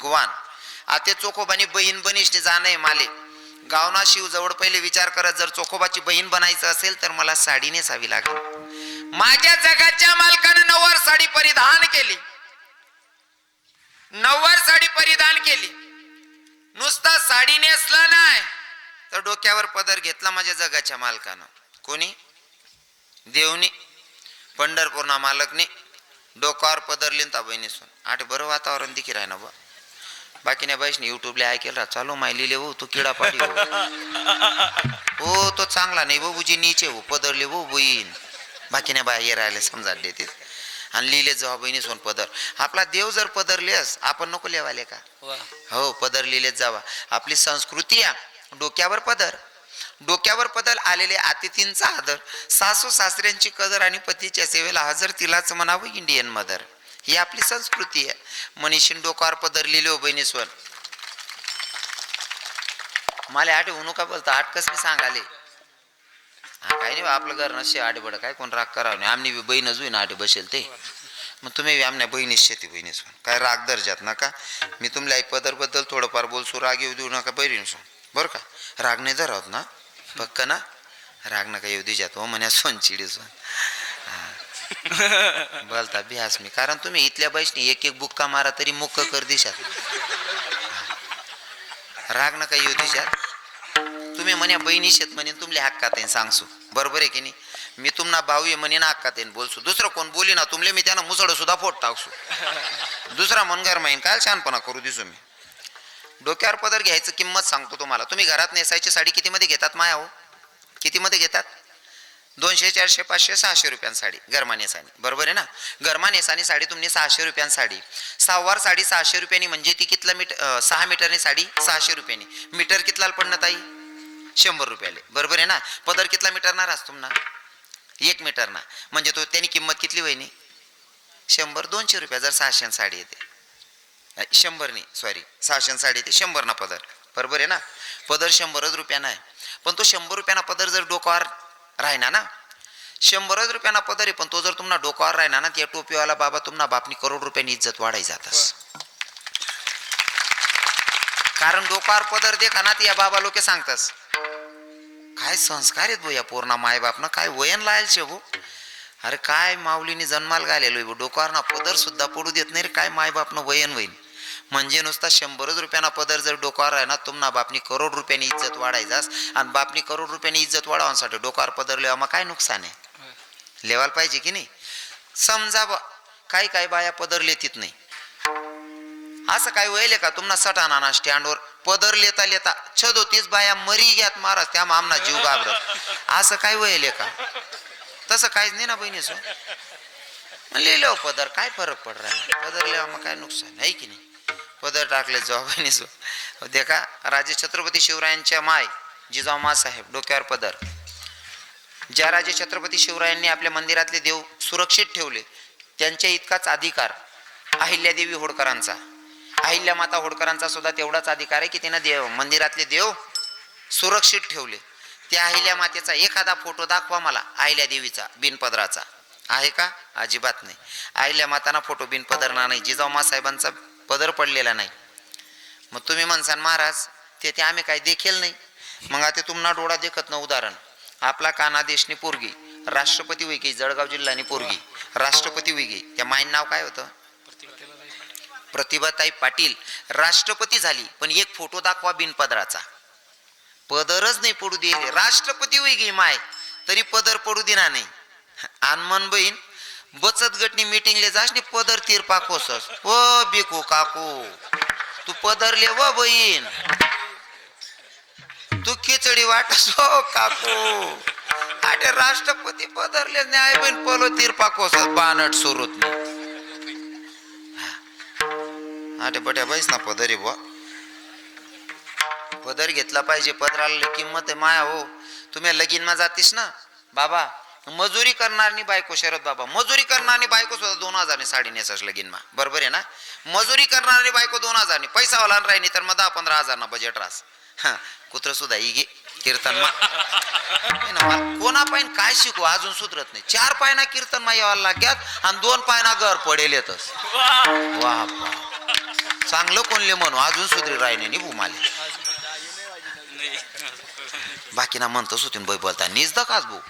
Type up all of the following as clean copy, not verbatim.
भगवान आते चोखोबानी बहीण बनीशने जाणे माले गावना शिव जवळ पहिले विचार करत, जर चोखोबाची बहीण बनायचं असेल तर मला साडी नेसावी लागेल. माझ्या जगाच्या मालकानं नऊवार साडी परिधान केली. नऊवार साडी परिधान केली. नुसता साडी नेसला नाही तर डोक्यावर पदर घेतला माझ्या जगाच्या मालकानं. कोणी? देवनी, पंढरपूरना मालकनी डोक्यावर पदर लिंता बहिणीसून. आठ बरं वातावरण दिखी राय ना बा. बाकी नाही बाईशनी युट्यूबला ऐकेल राहा चालू माय लिहिले हो तू किडा पाडी हो तो चांगला नाही बाबूजी नीचे हो पदरले हो बहीण. बाकी नाही बाय ये राहिले समजा देते आणि लिहिले जावा बहिणीसून पदर. आपला देव जर पदरलेस आपण नको लेवाले का? हो पदर लिहिलेच जावा. आपली संस्कृती आहे डोक्यावर पदर. डोक्यावर पदर आलेले अतिथींचा आदर, सासू सासऱ्यांची कदर आणि पतीच्या सेवेला हजर तिलाच म्हणावं इंडियन मदर. ही आपली संस्कृती आहे. मनीषीन डोक्यावर पदर लिहिले हो बहिणीस्वर. मला आठ होणू का बोलतो आठ कस मी सांगाले हा काही नाही आपलं घर नसे आठ बड काय कोण राग करावं नाही. आमनी बहीणच होईन आठ बसेल ते. मग तुम्ही आमच्या बहिणीच शेती बहिणीसून काय राग दर्जात नका. मी तुमल्या पदर बद्दल थोडंफार बोलसू राग येऊ देऊ नका बहिणीसून बरं का. राग नाही धरावत ना पक्क ना. राग नका येऊ दिजात हो म्हण्या सोन चिडीसून बोलता बिहास मी. कारण तुम्ही इथल्या बाईशनी एक एक बुक्का मारा तरी मुक्क कर दिशात. राग नका येऊ दिशात. तुम्ही म्हणे बहिणी शेत म्हणे तुमल्या हक्कात येईन सांगसू बरोबर आहे की नाही. मी तुम्हाला भाऊ आहे म्हणे ना हक्कात येईन बोलसू. दुसरं कोण बोली ना तुमले मी त्यांना मुसळ सुद्धा फोट टाकसू. दुसरा मनगार माहीन काय छानपणा करू दिसू मी. डोक्यावर पदर घ्यायचं किंमत सांगतो तुम्हाला. तुम्ही घरात नेसायची साडी कितीमध्ये घेतात माया हो? कितीमध्ये घेतात? 200 400 500 600 रुपयांची साडी गरमा नेसानी बरोबर आहे ना. गरमा नेसानी साडी तुम्ही 600 रुपयांची साडी. सहावार साडी 600 रुपयांनी म्हणजे ती कितला मीटर 6 मीटरनी साडी 600 रुपयांनी. मीटर कितला पडणं ताई? 100 रुपयाले बरोबर आहे ना. पदर कितला मीटर ना रास तुम्हाला? 1 मीटर ना म्हणजे तो त्यांनी किंमत कितली वहिनी? 100 200 रुपया. जर 600 साडी येते 100 नाही सॉरी 600 साडी येते 100 ना पदर बरोबर आहे ना. पदर 100 रुपयाना आहे. पण तो 100 रुपयाना पदर जर डोक्यावर राहिना ना 100 रुपयाना पदर आहे. पण तो जर तुम्हाला डोक्यावर राहिना ना त्या टोपीवाला बाबा तुम्हाला बापनी करोड रुपयांनी इज्जत वाढाई जातस. कारण डोक्यावर पदर देखा ना या बाबा लोक सांगतास काय संस्कार आहेत भो या पूर्ण माय बापना. काय वयन लायल शे भो. अरे काय माऊलीने जन्माला घालेलो डोक्यावर ना पदर सुद्धा पडू देत नाही रे. काय माय बापनं वयन वहीन म्हणजे नुसता 100 रुपयाना पदर जर डोक्यावर आहे ना तुम्हाला बापनी करोड रुपयांनी इज्जत वाढायचास. आणि बापनी करोड रुपयांनी इज्जत वाढवण्यासाठी डोक्यावर पदर लेवा मग काय नुकसान आहे. लेवायला पाहिजे की नाही. समजा बा काही काही बाया पदर लेतीत नाही. असं काय वयले का तुम्हाला सटाना ना स्टँडवर पदर लेता लेता 36 बाया मरी घ्यात महाराज त्या आमना जीव घाबरत. असं काय वयले का? तसं काहीच नाही ना बहिणीसो. लिहिलं पदर काय फरक पड रहा पदर लेवा मग काय नुकसान आहे की नाही. पदर टाकले जावा बहिणीसो. देखा राजे छत्रपती शिवरायांच्या माय जिजाऊ साहेब डोक्यावर पदर. ज्या राजे छत्रपती शिवरायांनी आपल्या मंदिरातले देव सुरक्षित ठेवले त्यांच्या इतकाच अधिकार अहिल्यादेवी होळकरांचा. अहिल्या माता होळकरांचा सुद्धा तेवढाच अधिकार आहे की त्यांना देव मंदिरातले देव सुरक्षित ठेवले. त्या अहिल्या मातेचा एखादा फोटो दाखवा मला अहिल्या देवीचा बिनपदराचा आहे का? अजिबात नाही. अहिल्या माताना फोटो बिनपदरना नाही. जिजाऊ साहेबांचा पदर पडलेला नाही. मग तुम्ही म्हणसान महाराज ते आम्ही काय देखील नाही. मग आता तुम्हाला डोळा देखत ना उदाहरण आपला काना देशनी पोरगी राष्ट्रपती वेगी जळगाव जिल्ह्यानी पोरगी राष्ट्रपती वेगी त्या माईन नाव काय होतं? प्रतिभाताई पाटील राष्ट्रपती झाली. पण एक फोटो दाखवा बिनपदराचा. पदरच नाही पडू दे. राष्ट्रपती वेगी माय तरी पदर पडू देणार नाही. अनमन बहीण बचत गटनी मीटिंगले जास नी पदर तिरपा खोसस. ओ बिकू काकू तू पदर ले व बहीण तू खिचडी वाटस हो काकू. आटे राष्ट्रपती पदरले न्याय बहीण पलो तिरपा खोसस बानट सुरूत नाही. आटे बट्या बाईस ना पदर आहे बुवा. पदर घेतला पाहिजे. पदराला किंमत आहे माया हो. तुम्ही लगीनमा जातीस ना बाबा मजुरी करणारी बायको शरद बाबा मजुरी करणारी बायको सुद्धा 2000 साडी नेसास लगीनमा बरोबर आहे ना. मजुरी करणारी बायको 2000 पैसा वाला राहिनी तर मग 10-15 हजार ना बजेट रास. कुत्र सुद्धा ही घे कीर्तन मा कोणा पायन काय शिकू अजून सुधरत नाही. 4 पायना कीर्तन मा यावं लाग्यात आणि 2 पायना घर पडेल येतच. वा चांगलं कोणले म्हणू अजून सुधरी राहिले नाही भूमाले बाकी ना म्हणतोच होती बाई बोलता नीच दकाच भाऊ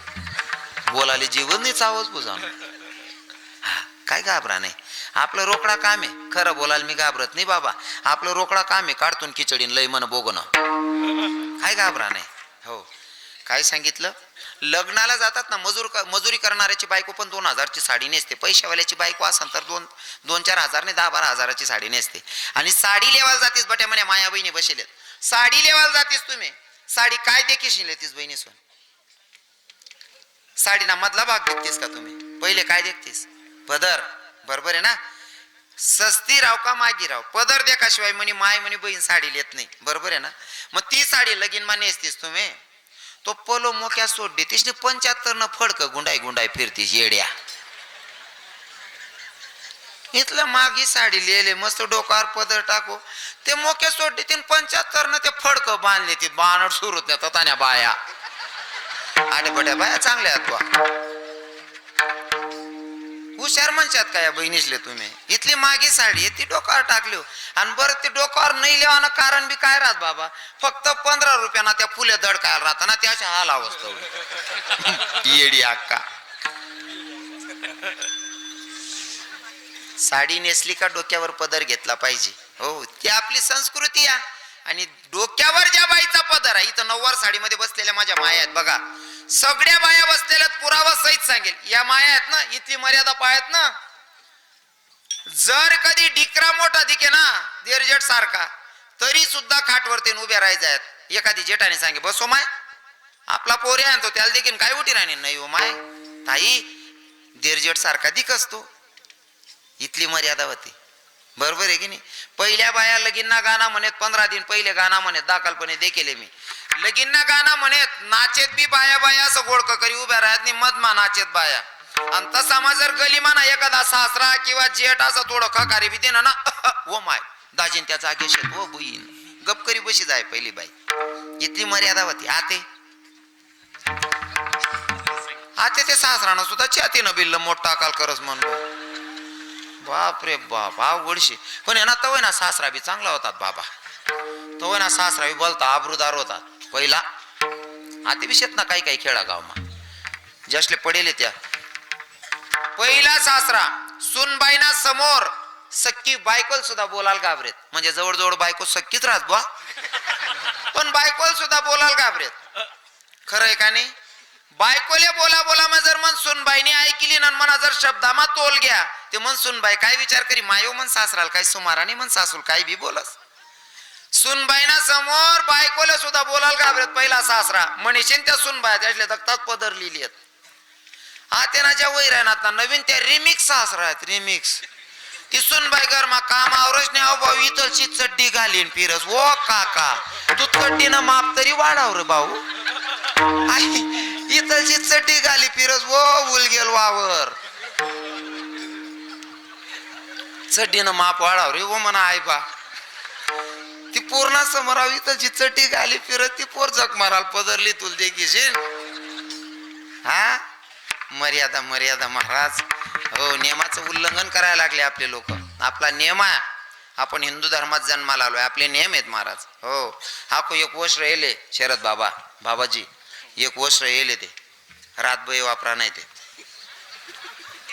बोलाले जीवन नाही चावच बुजान काय घाबरा नाही आपलं रोकडा काम आहे खरं बोलायला मी घाबरत नाही बाबा आपलं रोकडा काम आहे काढतून खिचडीन लय मन बोगन काय घाबरा नाही हो काय सांगितलं लग्नाला जातात ना मजुरी करणाऱ्याची बायको पण 2000ची साडी नेसते पैशावाल्याची बायको असेल तर 2-4 हजार नाही 10-12 हजाराची साडी नेसते आणि साडी लेवायला जातीस बट्या म्हणे माया बहिणी बसेलेत साडी लेवायला जातीस तुम्ही साडी काय देखील लेतीस बहिणी सोन साडीना मधला भाग देखतीस का तुम्ही पहिले काय देखतीस पदर बरोबर आहे ना सस्ती राव का मागी राव पदर देखाशिवाय म्हणे माय म्हणे बहीण साडी लेत नाही बरोबर आहे ना मग ती साडी लगीन मा नेसतीस तुम्ही तो पलो मोक्या सोड देतीस 75 न फडक गुंडाई फिरतीस येड्या इथलं मागी साडी लिहिले मस्त डोकावर पदर टाको ते मोक्या सोड देतीन 75 न ते फडक बांधले ती बाणड सुरूत नेतात आणि बाया आणि बड्या बाया चांगल्या आहेत बा हुशार म्हणशात का या बहिणीसले तुम्ही इथली मागी साडी ती डोकावर टाकली आणि बरं ते डोकावर नाही लेवाना कारण बी काय राहत बाबा फक्त 15 रुपयाना त्या फुले दडकायला राहता ना त्याच्या हाल अवस्था येडी अक्का साडी नेसली का डोक्यावर पदर घेतला पाहिजे हो ती आपली संस्कृती आहे आणि डोक्यावर ज्या बाईचा पदर आहे इथं 9वार साडीमध्ये बसलेल्या माझ्या माया आहेत बघा सगळ्या बाया बसलेल्या पुरावा सहित सांगेल या माया आहेत ना इथली मर्यादा पाळत ना जर कधी डिकरा मोठा दिके ना देरजेट सारखा तरी सुद्धा खाटवरती उभ्या राहायच्यात एखादी जेठाने सांगे बसो माय आपला पोरे आणतो त्याला देखील काय उठी राहणे नाही हो माय ताई देरजेट सारखा दिकस तो इथली मर्यादा होती बरोबर आहे की नाही पहिल्या बाया लगीनना गाणं म्हणत 15 दिन पहिले गाणं म्हणत दाखलपणे देखील मी लगीनना गाणं म्हणत नाचेत बी बाया बाया असं गोडक करी उभ्या राहत नाही मधमा नाचेत बाया आणि तसा मा जर गलीमाना एखादा सासरा किंवा जेठ असं थोडं खकारी बी देणं ना ओ माय दाजीन त्या जागे शेत ओ बुईन गपकरी बशी जाय पहिली बाई इथली मर्यादा होती आते ते सासरानं सुद्धा छातीनं बिल्ल मोठा काल करस म्हणलो बाप रे बाप अवघडशी पण आहे ना तवय ना सासरा बी चांगला होतात बाबा तवय ना सासरा बी बोलता आबरूदार होतात पहिला आते बी शेत ना काही खेळा गावमा जसले पडेले त्या पहिला सासरा सुनबाईना समोर सक्की बायकोल सुद्धा बोलाल घाबरेत म्हणजे जवळ बायको सक्कीच राहत बा पण बायकोल सुद्धा बोलाल घाबरेत खरंय का नाही बायकोले बोला मग जर मन सुनबाईने ऐकली ना मना जर शब्दामा तोल घ्या ते मन सुनबाई काय विचार करी मायो मन सासराल काय सुमाराने मन सासूल काय बी बोलस सुनबाईना समोर बायकोले सुद्धा बोलाल घाबरेत पहिला सासरा म्हणीशीन त्या सुनबाई त्यातले दक्तात पदर लिहिली आहेत आतेनाच्या वैरानात ना नवीन त्या रिमिक्स सासरा आहेत रिमिक्स ती सुनबाई गरमा काम आवरच नाही अहो भाऊ इथलची चड्डी घालीन फिरस ओ काका तू चड्डीनं माप तरी वाढाव रे भाऊ इथलची चड्डी घाली फिरस ओ उलगेल वावर चड्डीनं माप वाढाव रे ओ म्हणा आई बा ती पूर्ण समोराव इथलची चड्डी घाली फिरत ती पोर जग माराल पदरली तुल देखील हा मर्यादा महाराज हो नियमाचं उल्लंघन करायला लागले आपले लोक आपला नियम आहे आपण हिंदू धर्मात जन्माला आलोय आपले नियम आहेत महाराज हो हा को एक वर्ष राहिले शरद बाबाजी एक वर्ष राहिले ते रातभर वापरा नाही ते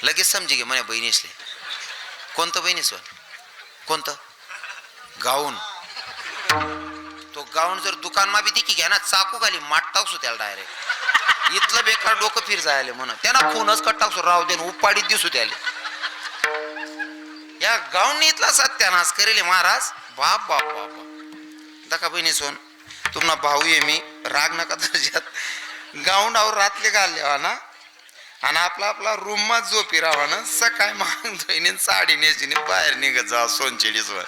लगेच समजी घे म्हणे बहिणीसले कोणतं बहिणीस कोणतं गाऊन तो गाऊन जर दुकानमा बी दिकी घ्या ना चाकू खाली माट टाकसू त्याला डायरेक्ट इथलं बेकार डोकं फिर जायले म्हणून त्यांना खूनच कट टाकसू राव देन उपाडीत दिसू त्याले या गाऊन इथला सत्यानाश करेले महाराज बाप बाप बाप दका बहिणी सोन तुम्हाला भाऊ ये मी राग नका दर्जात गाऊंडावर रातले घालले ना आणि आपला रूम मा झोपी राहा ना सकाळी मागून धुईने साडी नेसीने बाहेर निघत जा सोनचेडीसवर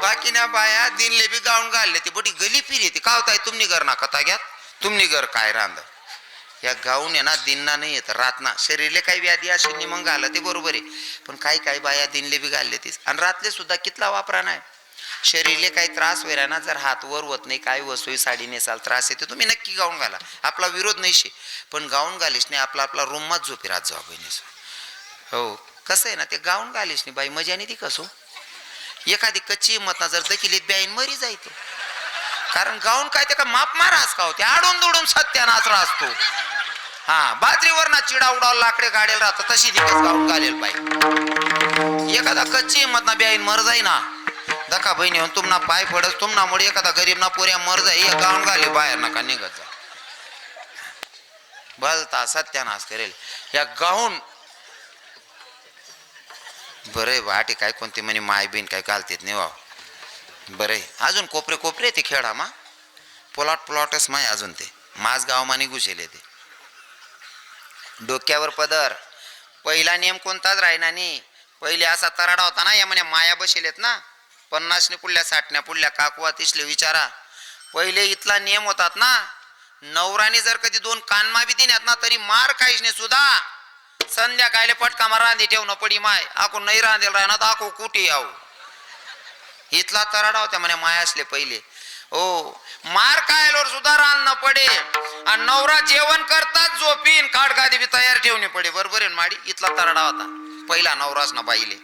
बाकी ना बाया दिनले बी गाऊन घालले ते बटी गली फिरी येते का होताय तुम्ही घर ना कथा घ्या तुम्ही घर काय रांद या गाऊन आहे ना दिनना नाही येत रातना शरीरले काही व्याधी असे मग घाला ते बरोबर आहे पण काही बाया दिनले बी घालले तीस आणि रातले सुद्धा कितला वापरा नाही शरीरले काही त्रास व्हायला ना जर हात वर होत नाही काही वस्तू साडी नेसाल त्रास येते तुम्ही नक्की गाऊन घाला आपला विरोध नाही शे पण गाऊन घालीस नाही आपला रूमच झोपी राहत जाऊ बहिणीस हो कसं आहे ना ते गाऊन घालीस नाही बाई मजा नाही ती कसो एखादी कच्ची हिंमत ना जर दखिलीत ब्याईन मरी जायतो. कारण गाऊन काय ते का माप मारास का होते आडून दुडून सत्यानाच असतो. हा बाजरीवर ना चिडा उडाव लाकडे गाडेल राहतं तशी दिवस गाऊन घालेल बाई. एखादा कच्ची हिंमत ना ब्याईन मर जाई ना दखा बहिणी होऊन तुमना पाय पडस तुमना मुळे एखादा गरीब ना पोऱ्या मर जाई गाऊन घाले बाहेर नका निघत जा. भलता सत्यानाश करेल या गाऊन. बरे वाटे काय कोणते म्हणे माय बहीण काय घालतेत नाही वा. बरे अजून कोपरे कोपरे ते खेळा मा प्लॉटच माय अजून ते माझ गाव मा निघुशेले ते. डोक्यावर पदर पहिला नियम कोणताच राहिना नाही. पहिले असा तराडा होता ना या म्हणे माया बसेलेत ना 50 ने पुढल्या 60 ने पुढल्या काकवा तिसले विचारा. पहिले इथला नियम होतात ना नवराने जर कधी 2 कानमा बी दिल्यात ना तरी मार काहीच नाही सुद्धा. संध्याकाळले पटका मार रांधी ठेवणं पडी माय आको नाही रांधेल राहणार आको कुठे याव. इथला तराडा होता म्हणे माय असले पहिले. हो मार खायला सुद्धा रांधणं पडे आणि नवरा जेवण करताच झोपीन काठ गादी बी तयार ठेवणे पडे. बरोबर आहे माडी. इथला तराडा होता पहिला नवराच ना बाईले.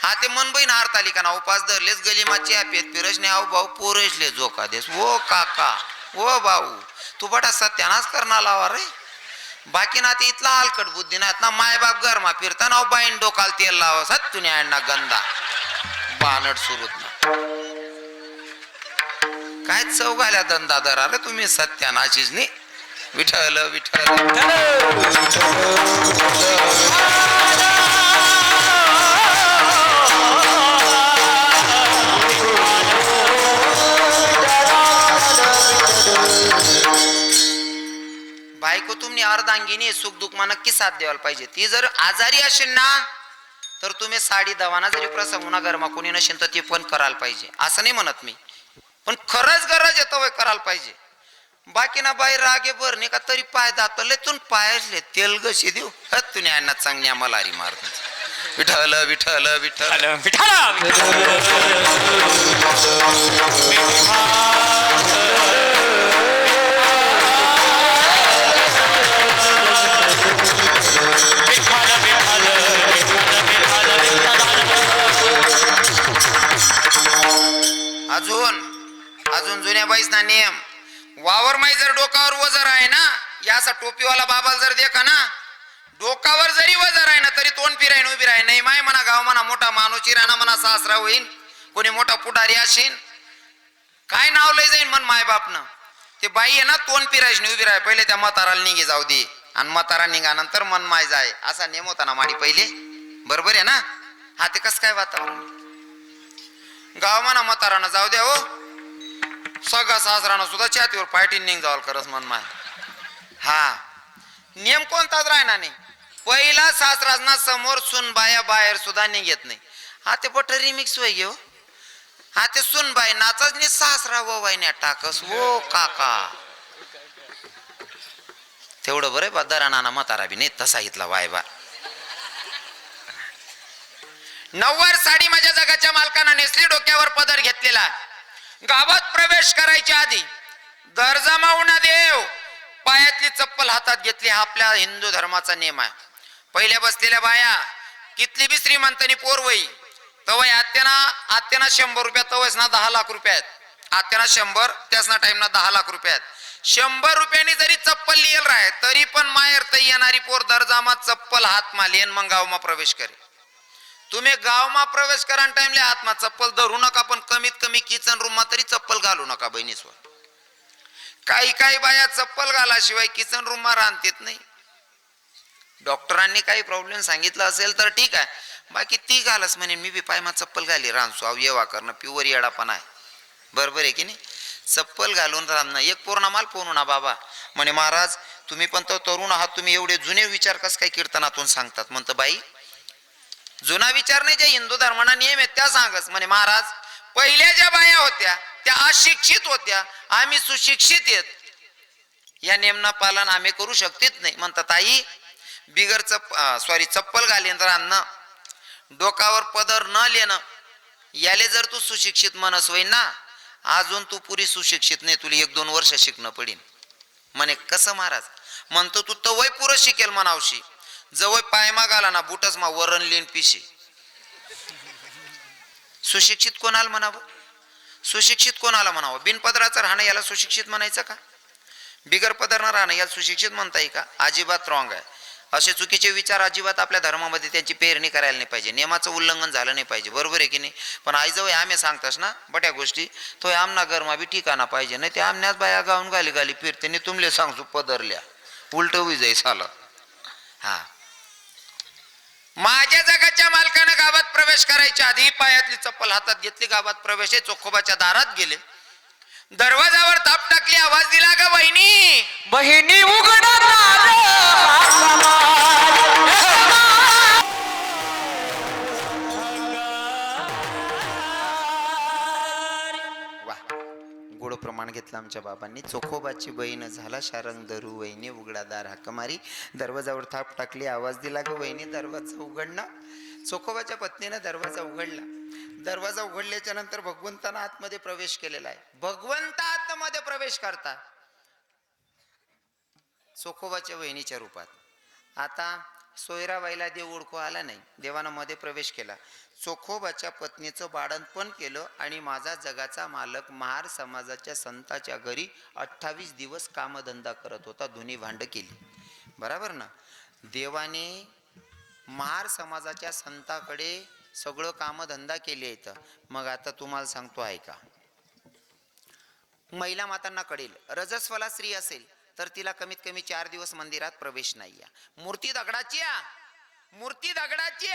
हाते मन बहीण हारताली का ना उपास धरलेच गली माची पेत पिरसने आऊ भाऊ पोरसले जोका देस. ओ काका ओ भाऊ तू बटा सत्यानाश करणार लावा रे. बाकी ना ते इथला हलकट बुद्धी ना ना माय बाप घरमा फिरताना बाईन डोकाल तेल लावा सत्तुने आणना गंदा बानट सुरूत ना काय चौघाल्या धंदा धरा रे तुम्ही सत्यानाशीच नाही. विठ्ठल विठ्ठल बायको तुम्ही अर्धांगिनी सुख दुःख मा नक्की साथ द्यायला पाहिजे. ती जर आजारी असेल ना तर तुम्ही साडी दवाना जरी प्रसंग ना घरमा कोणी नसेल तर ती पण करायला पाहिजे असं नाही म्हणत मी. पण खरंच गरज येतो वय करायला पाहिजे. बाकी ना बाई रागे बर नाही का तरी पाय दातले तून पायसले तेल गशी देऊ हत तुम्ही आणणार चांगल्या मलारी मारत. विठ्ठल विठ्ठल विठ्ठल अजून अजून जुन्या बाईस ना नियम वावर माई जर डोकावर वजर आहे ना या असा टोपीवाला बाबाला जर देखा ना डोकावर जरी वजर आहे ना तरी तोंड फिरायन उभी राही नाही माय म्हणा गाव म्हणा मोठा मानुची राणा म्हणा सासरा होईन कोणी मोठा पुढारी असेल काय नाव लय जाईन मन माय बापनं ते बाई आहे ना तोंड फिरायच नाही उभी राही पहिले त्या म्हाताराला निघे जाऊ दे आणि म्हातारा निघानंतर मन माय जाय असा नियम होता ना माडी पहिले. बरोबर आहे ना. हा ते कस काय वातावरण गाव म्हणा म्हातारानं जाऊ द्या हो सगळा सासरानं सुद्धा छातीवर पायटी निघ जावल करस मन माय. हा नियम कोणताच राहणार नाही. पहिला सासराजना समोर सुन बाया बाहेर सुद्धा निघत नाही. हा ते बट रिमिक्स होय घेऊ. हा ते सुन बाई नाचाच नाही सासरा ववायने टाकस ओ काका तेवढं बरं बा दरा नाना म्हातारा बी नाही तसा इथला वायबा. 90 साडी माझ्या जगाच्या मालकानं नेसली डोक्यावर पदर घेतलेला. गावात प्रवेश करायच्या आधी दर्जा मावना देव पायातली चप्पल हातात घेतली. हा आपल्या हिंदू धर्माचा नियम आहे. पहिल्या बसलेल्या बाया कितली बी श्रीमंतनी पोरवई तवय आत्याना 100 रुपयात तवयच ना 10 लाख रुपयात. आत्याना 100 त्यासना टाइम ना 10 लाख रुपयात. 100 रुपयांनी जरी चप्पल लिहिल राय तरी पण मायर तर येणारी पोर दर्जामा चप्पल हात मा लिहिन मग गावमा प्रवेश करे. तुम्ही गावमा प्रवेश करा टाइमले हातमा चप्पल धरू नका पण कमीत कमी किचन रूम मा तरी चप्पल घालू नका बहिणीस्वर. काही काही बाया चप्पल घालाशिवाय किचन रूम मा रांधतेत नाही. डॉक्टरांनी काही प्रॉब्लेम सांगितलं असेल तर ठीक आहे बाकी ती घालस म्हणे मी बी पायमा चप्पल घाली रांधसो अव येवा करणं प्युअर येडा पण आहे. बरोबर आहे की नाही. चप्पल घालून रांधणं एक पूर्ण माल पोहू ना बाबा म्हणे महाराज तुम्ही पण तो तरुण आहात तुम्ही एवढे जुने विचार कस काय कीर्तनातून सांगतात. म्हणतं बाई जुना विचार नाही ज्या हिंदू धर्माना नियम आहेत त्या सांगस. म्हणे महाराज पहिल्या ज्या बाया होत्या त्या अशिक्षित होत्या आम्ही सुशिक्षित आहेत या नियमना पालन आम्ही करू शकत नाही. म्हणतात ताई बिगर चप्पल घालीन रांधणं डोकावर पदर न लेणं याले जर तू सुशिक्षित मनस होईन ना अजून तू पुरी सुशिक्षित नाही तुला 1-2 वर्ष शिकणं पडीन. म्हणे कसं महाराज. म्हणतो तू तर वय पुरं शिकेल म्हणावशी जवळ पायमा गाला ना बुटच मा वरण लेन पिशे. सुशिक्षित कोणाला म्हणावं? सुशिक्षित कोणाला म्हणावं? बिनपदराचं राहणं याला सुशिक्षित म्हणायचं का? बिगर पदरनं राहणं याला सुशिक्षित म्हणता येईल का? अजिबात रॉंग आहे. असे चुकीचे विचार अजिबात आपल्या धर्मामध्ये त्यांची पेरणी करायला नाही पाहिजे. नियमाचं उल्लंघन झालं नाही पाहिजे. बरोबर आहे की नाही? पण आई जवळ आम्ही सांगतास ना बट्या गोष्टी तो आमना गरमा बी ठिकाणा पाहिजे नाही. ते आमण्याच बाया गाऊन गाली गाली फिरते नाही. तुमले सांगतो पदरल्या उलट होई जाई साला. हा, माझ्या जगाच्या मालकानं गावात प्रवेश करायच्या आधी पायातली चप्पल हातात घेतली. गावात प्रवेश आहे. चोखोबाच्या दारात गेले. दरवाजावर ताप टाकली. आवाज दिला ग बहिणी. बहिणी उघडा वा, गोड प्रमाण घेतलं आमच्या बाबांनी. चोखोबाची बहीण झाला शारंग धरू वहिनी उघडा दार हाक मारी. दरवाजावर थाप टाकली. आवाज दिला ग वहिनी. दरवाजा उघडला. चोखोबाच्या पत्नीने दरवाजा उघडला. दरवाजा उघडल्याच्या नंतर भगवंतानं आतमध्ये प्रवेश केलेला आहे. भगवंत आतमध्ये प्रवेश करतात चोखोबाच्या वहिनीच्या रूपात. आता सोयराबाईला देव ओळखू आला नाही. देवानं मध्ये प्रवेश केला. चोखोबाच्या पत्नीचं बाळंतपण केलं आणि माझा जगाचा मालक महार समाजाच्या संताच्या घरी 28 दिवस कामधंदा करत होता. धुनी भांड केली. बरोबर ना? देवाने महार समाजाच्या संताकडे सगळं कामधंदा केले येतं. मग आता तुम्हाला सांगतो आहे का, महिला मातांना कळेल. रजस्वला स्त्री असेल तर तिला कमीत कमी 4 दिवस मंदिरात प्रवेश नाही. मूर्ती दगडाची मूर्ती दगडाची.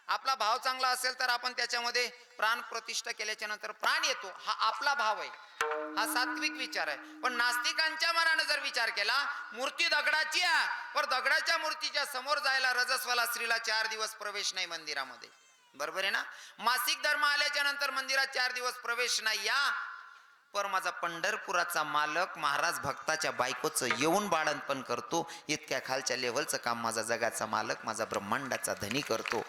आपला भाव चांगला असेल तर आपण त्याच्यामध्ये प्राण प्रतिष्ठा केल्याच्या नंतर प्राण येतो. हा आपला भाव आहे. हा सात्विक विचार आहे. पण नास्तिकांच्या मनाने जर विचार केला मूर्ती दगडाची पण दगडाच्या मूर्तीच्या समोर जायला रजस्वला स्त्रीला 4 दिवस प्रवेश नाही मंदिरामध्ये. बरोबर आहे ना? मासिक धर्म आल्याच्या नंतर मंदिरात 4 दिवस प्रवेश नाही. पर माझा पंढरपुराचा मालक महाराज भक्ताच्या बायकोचं येऊन बाळंतपण करतो. इतक्या खालच्या लेव्हलचं काम माझा जगाचा मालक माझा ब्रह्मांडाचा धनी करतो.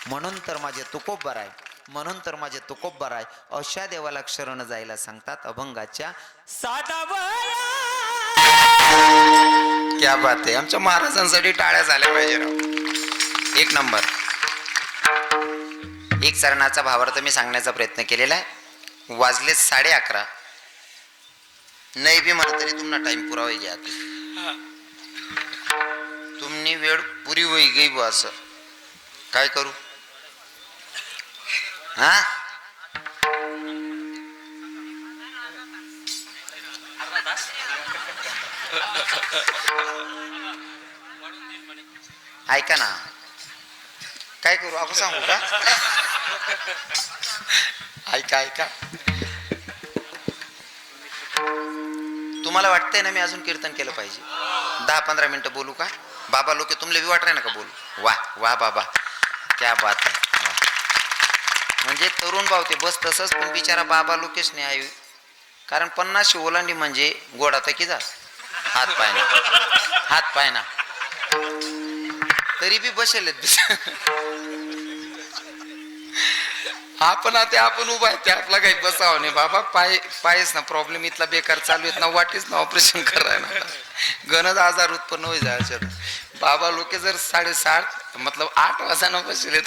म्हणून तर माझे तुकोबर आहे. म्हणून तर माझे तुकोबर आहे. अशा देवाला शरण जायला सांगतात अभंगाच्या साधा वया. क्या बात आहे. आमच्या महाराजांसाठी टाळ्या झाल्या पाहिजे राव. एक नंबर. एक चरणाचा भावार्थ मी सांगण्याचा प्रयत्न केलेला आहे. वाजले 11:30. नाही बी म्हणा तरी तुम्हाला टाइम पुरा होई घ्या. तुमनी वेळ पुरी होई गई बा. असं काय करू? हा, ऐका ना, काय करू आपण सांगू का? ऐका ऐका, तुम्हाला वाटतंय ना मी अजून कीर्तन केलं पाहिजे? 10-15 मिनिटं बोलू का? बाबा लोक तुमले बी वाट ना का बोलू? वा वा बाबा, क्या बात आहे. म्हणजे तरुण भावते बस तसंच. पण बिचारा बाबा लोकेश नाही आहे. कारण 50 ओलांडी म्हणजे गोडा तर की जा हात पायना हात पायना तरी बी बसेल. आपण आता आपण उभा आहे ते आपला काही बसावं नाही बाबा. पायच ना प्रॉब्लेम इथला बेकार चालू आहेत ना. वाटेच ना ऑपरेशन करायला गणज आजार उत्पन्न होई जायच्या. बाबा लोक जर 7:30 मतलब 8 वाजता बसले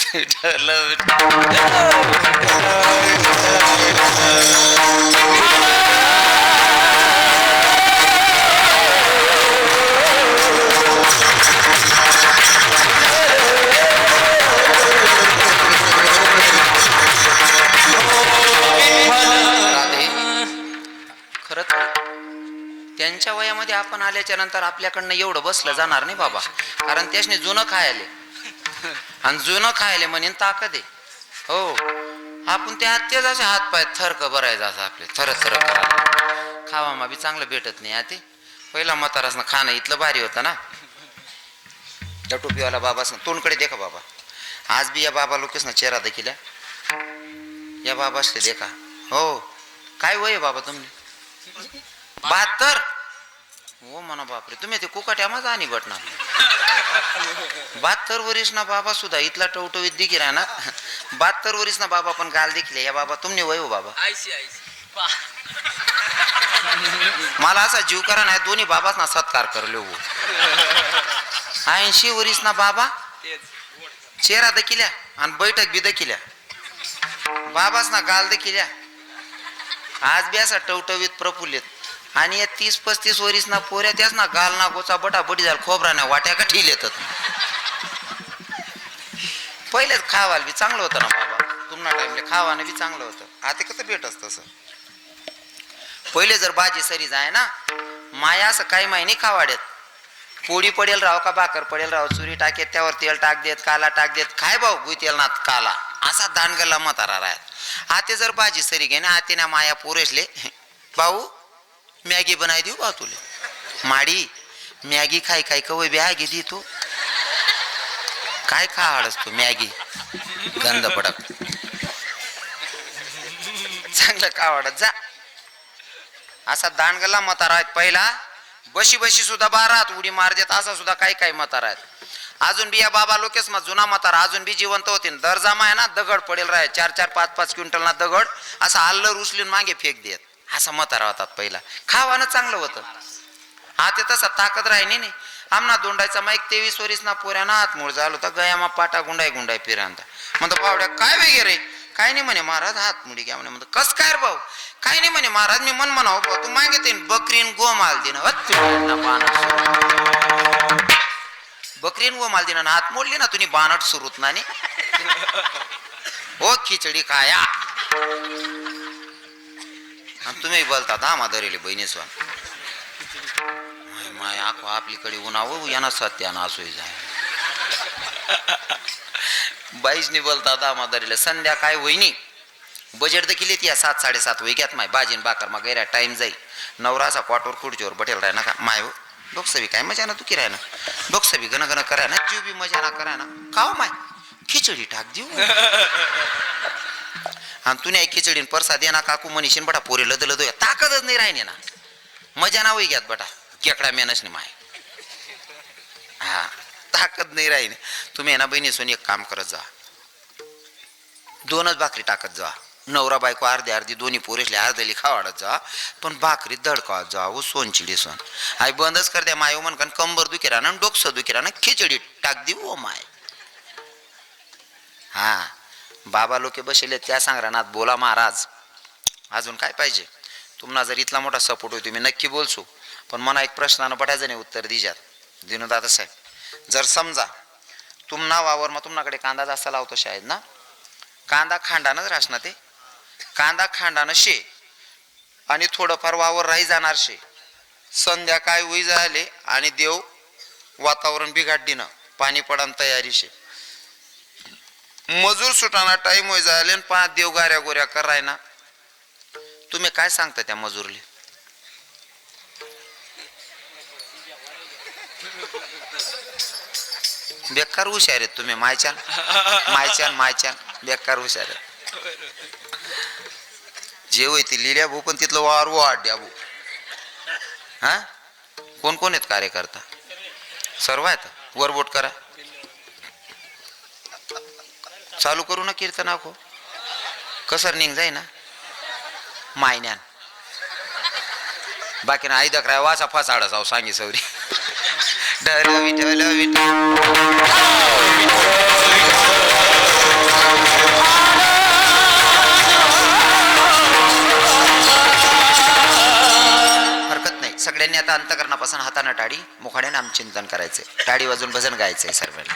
खरंच त्यांच्या वयामध्ये आपण आल्याच्या नंतर आपल्याकडनं एवढं बसलं जाणार नाही बाबा. कारण त्याने जुनं खायले आणि जुनं खायले म्हणेन ताकद आहे. हो, आपण त्या तेच असे हात पाय थरक भरायचं असं आपले थर थर करायला. खावा मा बी चांगलं भेटत नाही. ते पहिला म्हातारासनं खाणं इथलं भारी होतं ना. त्या टोपीवाला बाबासनं तोंडकडे देखा बाबा. आज बी या बाबा लोकेस ना चेहरा देखील या बाबा असले देखा. हो, काय वय बाबा तुम्ही? 72. हो म्हणा बापरे. तुम्ही ते कुकाट्या माझा आणि बटणार 72 वर्ष ना बाबा सुद्धा इथला टवटवीत दिकी राहा ना. 72 वर्ष ना बाबा पण गाल देखील या बाबा. तुम्ही वय हो बाबा? मला असा जीव करा नाही दोन्ही बाबाच ना सत्कार करले हो. 80 वरीस ना बाबा चेहरा दखिल्या आणि बैठक बी दखिल्या बाबाच ना गाल दखिल्या आज बी असा टवटवीत प्रफुल्लित आणि या 30-35 वरीस ना पोऱ्या त्याच ना गाल ना गोचा बटा बटी झाला खोबरा ना वाट्या का ठेल येतात पहिलेच खावाल बी चांगलं होतं ना बाबा तुम्हाला टाइमले खावानं बी चांगलं होतं आता कसं भेटत तसं पहिले जर भाजी सरी जाय ना माया असं काही माहिती खावाड्यात पोळी पडेल राव का भाकर पडेल राव चुरी टाकेत त्यावर तेल टाक देत काला टाक देत काय भाऊ गुई तेल ना काला असा दानगला म्हातारा राहत आते जर भाजी सरी घे ना आते ना माया पोरेसले भाऊ मॅगी बनाय देऊ भाऊ तुले माडी मॅगी खाय काय कवय बॅगी दी तू काय खा आडस तू मॅगी गंध पडक चांगलं का वाटत जा असा दांडगला म्हातारा आहेत पहिला बशी बशी सुद्धा बारात उडी मार देत असा सुद्धा काही काही म्हातारा आहेत अजून बी या बाबा लोकेस मग जुना म्हातारा अजून बी जिवंत होते दर जमा आहे ना दगड पडेल राह 4-4 5-5 क्विंटल ना दगड असा आल्लर उचलून मागे फेक देत असा म्हातारा होतात पहिला खावानं चांगलं होतं आता तसा ताकद राहिनी नाही आमना दोंडायचा माईक 23 वरीस ना पोऱ्याना हात मूळ झालो तर गयामा पाटा गुंडाय गुंडाय फिरांता म्हणतो पावड्या काय वगैरे काय नाही म्हणे महाराज हात मुडी घ्या म्हणे म्हणतो कस काय रे भाऊ काय नाही म्हणे महाराज मी मन म्हणाव भाऊ तू मागिते बकरीन गोमाल दिन बकरीन गोमाल दिन हात मोडली ना तुम्ही बानट सुरूत ना हो खिचडी खाया तुम्ही बोलता धामा धरेली बहिणी स्वान माय आखो आपलीकडे उन्हावं यांना सत्याना असू जाय बाईसनी बोलता धामा धरेले संध्याकाळ वहिनी बजेट देखील येते 7-7:30 वैग्यात माय बाजीन बाकर मग गैरा टाइम जाई नवराचा क्वाटोर खुर्चीवर बटेल राय ना का माय हो डोकसबी काय मजा ना तू की राय ना डोकसबी गण गण करा ना जीव बी मजा ना करा ना खाओ माय खिचडी टाक देऊ आणि तू नाही खिचडीन परसा दे ना काकू मनीषीन बटा पोरे लद लद ताकदच नाही राहिने ना मजा ना वैग्यात बटा केकडा मेनस नाही माय हा ताकद नाही राहिने तुम्ही ना बहिणी सोनी एक काम करत जा 2च भाकरी टाकत जा नवरा बायको अर्धी दोन्ही पोरेसले अर्धली खावाडत जा पण भाकरी दडकावत जा व सोनचिडी सोन आई बंदच कर द्या माय म्हण कंबर दुखी राहणार डोकसं दुखी राहणार खिचडी टाक देऊ ओ माय हा बाबा लोके बसले त्या सांग राहणार बोला महाराज अजून काय पाहिजे तुम्हाला जर इथला मोठा सपोर्ट होतो मी नक्की बोलसू पण मला एक प्रश्नानं बटायचं नाही उत्तर दिजात दिनदादा साहेब जर समजा तुमना वावर मग तुमच्याकडे कांदा जास्त लावतो शाळेत ना कांदा खांडानच रास ना ते कांदा खांडानं शे आणि थोडंफार वावर राही जाणार शे संध्याकाळी होई झाले आणि देव वातावरण बिघाडीनं पाणी पडान तयारी शे मजूर सुटाना टाइम होई झाले आणि 5 देव गाऱ्या गोऱ्या कराय ना तुम्ही काय सांगता त्या मजूरले बेकार हुशार आहेत तुम्ही मायच्यान बेकार हुशार आहेत जे होय ती लिहिल्या भाऊ पण तिथलं वार वाढ्या भाऊ हा कोण कोण आहेत कार्यकर्ता सर्व आहेत वरबोट करा चालू करू ना कीर्तन आखो कसर निघ जाई ना मायन्यान बाकी ना आई दखराय वाचा फसाडा जाऊ सांगी सौरी डर विठल हरकत नाही सगळ्यांनी आता अंतकरणापासून हाताने टाळी मुखाने नामचिंतन करायचे टाळी वाजून भजन गायचंय सर्वांना